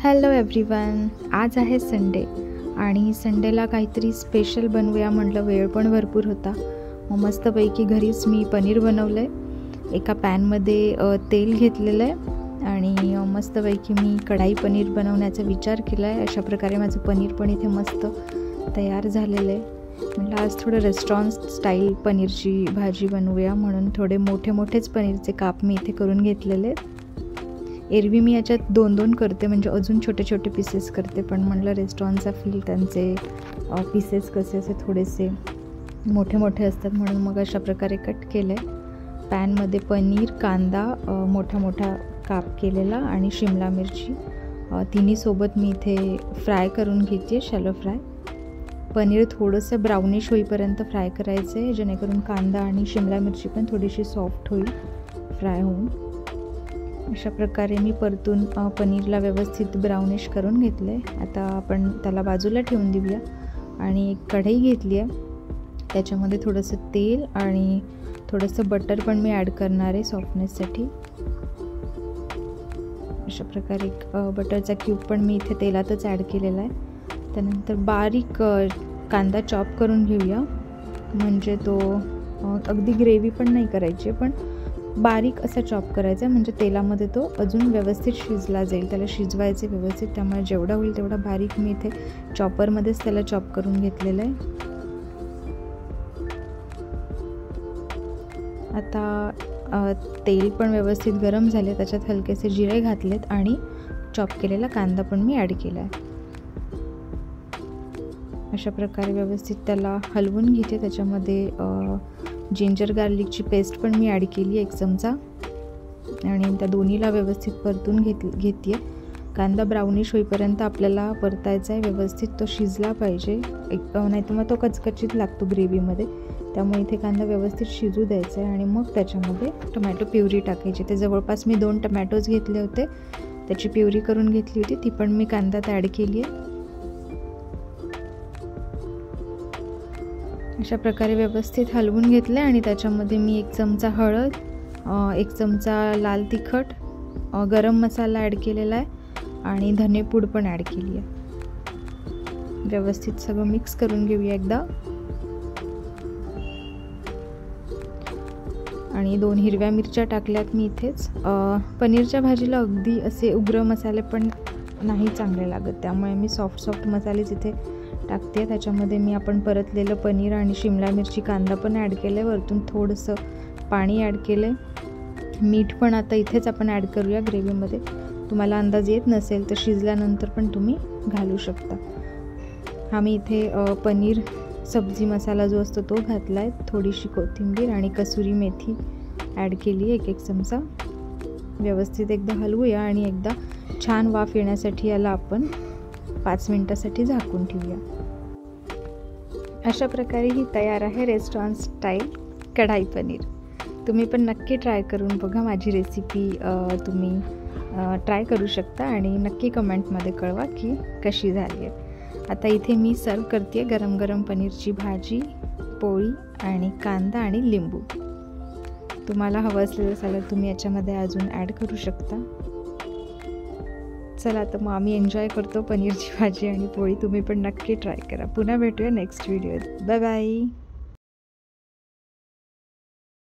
Hello everyone, आज आहे Sunday आणि संडेला काहीतरी स्पेशल बनवूया म्हटलं. वेळ पण भरपूर होता. मग मस्तपैकी घरीच मी पनीर बनवलं आहे. एका पॅनमध्ये तेल घेतलेलं आहे आणि मस्तपैकी मी कढाई पनीर बनवण्याचा विचार केला आहे. अशा प्रकारे माझं पनीर पण इथे मस्त तयार झालेलं आहे. म्हटलं आज थोडं रेस्टॉरंट स्टाईल पनीरची भाजी बनवूया म्हणून थोडे मोठेच पनीरचे काप मी इथे करून घेतलेले आहेत. एरवी मी याच्यात दोन करते, म्हणजे अजून छोटे पीसेस करते, पण म्हटलं रेस्टॉरंटचा फील त्यांचे पीसेस कसे असे थोडेसे मोठे असतात म्हणून मग अशा प्रकारे कट केले. पॅनमध्ये पनीर, कांदा मोठा काप केलेला आणि शिमला मिरची तिन्ही सोबत मी इथे फ्राय करून घेते, शॅलो फ्राय. पनीर थोडंसं ब्राउनिश होईपर्यंत फ्राय करायचं आहे, जेणेकरून कांदा आणि शिमला मिरची पण थोडीशी सॉफ्ट होईल फ्राय होऊन. अशा प्रकारे मी परतून पनीरला व्यवस्थित ब्राउनिश करून घेतले. आता आपण त्याला बाजूला ठेवून देऊया आणि एक कढई घेतली आहे. त्याच्यामध्ये थोडंसं तेल आणि थोडंसं बटर पण मी ॲड करणार आहे सॉफ्टनेससाठी. अशा प्रकारे एक बटरचा क्यूब पण मी इथे तेलातच ॲड केलेला आहे. त्यानंतर बारीक कांदा चॉप करून घेऊया, म्हणजे तो अगदी ग्रेव्ही पण नाही करायची, पण बारीक असा चॉप करायचा, म्हणजे तेलामध्ये तो अजून व्यवस्थित शिजला जाईल. त्याला शिजवायचे व्यवस्थित, त्यामुळे जेवढा होईल तेवढा बारीक मी इथे चॉपरमध्येच त्याला चॉप करून घेतलेलं आहे. आता तेल पण व्यवस्थित गरम झाले, त्याच्यात हलकेसे जिरे घातलेत आणि चॉप केलेला कांदा पण मी ॲड केला आहे. अशा प्रकारे व्यवस्थित त्याला हलवून घेते. त्याच्यामध्ये जिंजर गार्लिकची पेस्ट पण मी ॲड केली 1 चमचा आणि त्या दोन्हीला व्यवस्थित परतून घेते. कांदा ब्राउनिश होईपर्यंत आपल्याला परतायचा आहे, व्यवस्थित तो शिजला पाहिजे. नाही तर मग तो कचकचीत लागतो ग्रेव्हीमध्ये, त्यामुळे इथे कांदा व्यवस्थित शिजू द्यायचा आहे आणि मग त्याच्यामध्ये टोमॅटो प्युरी टाकायची. ते जवळपास मी 2 टमॅटोज घेतले होते, त्याची प्युरी करून घेतली होती, ती पण मी कांद्यात ॲड केली आहे. अशा प्रकारे व्यवस्थित हलवून घेतलं आणि त्याच्यामध्ये मी 1 चमचा हळद, 1 चमचा लाल तिखट, गरम मसाला ॲड केलेला आहे आणि धनेपूड पण ॲड केली आहे. व्यवस्थित सगळं मिक्स करून घेऊया एकदा. आणि 2 हिरव्या मिरच्या टाकल्यात मी इथेच. पनीरच्या भाजीला अगदी असे उग्र मसाले पण नाही चांगले लागत, त्यामुळे मी सॉफ्ट मसालेच इथे टाकते. त्याच्यामध्ये मी आपण परतलेलं पनीर आणि शिमला मिरची, कांदा पण ॲड केलं आहे. वरतून थोडंसं पाणी ॲड केलं आहे. मीठ पण आता इथेच आपण ॲड करूया ग्रेव्हीमध्ये. तुम्हाला अंदाज येत नसेल तर शिजल्यानंतर पण तुम्ही घालू शकता. हा मी इथे पनीर सब्जी मसाला जो असतो तो घातला आहे. थोडीशी कोथिंबीर आणि कसुरी मेथी ॲड केली आहे 1 चमचा. व्यवस्थित एकदा हलवूया आणि एकदा छान वाफ येण्यासाठी याला आपण 5 मिनिटासाठी झाकून ठेवूया. अशा प्रकारे ही तयार आहे रेस्टॉरंट स्टाईल कढाई पनीर. तुम्ही पण नक्की ट्राय करून बघा. माझी रेसिपी तुम्ही ट्राय करू शकता आणि नक्की कमेंटमध्ये कळवा की कशी झाली आहे. आता इथे मी सर्व करते गरम पनीरची भाजी, पोळी आणि कांदा आणि लिंबू. तुम्हाला हवं असलेलं सॅलड तुम्ही याच्यामध्ये अजून ॲड करू शकता. चला तर मग आम्ही एन्जॉय करतो पनीरची भाजी आणि पोळी. तुम्ही पण नक्की ट्राय करा. पुन्हा भेटूया नेक्स्ट व्हिडिओत. Bye bye.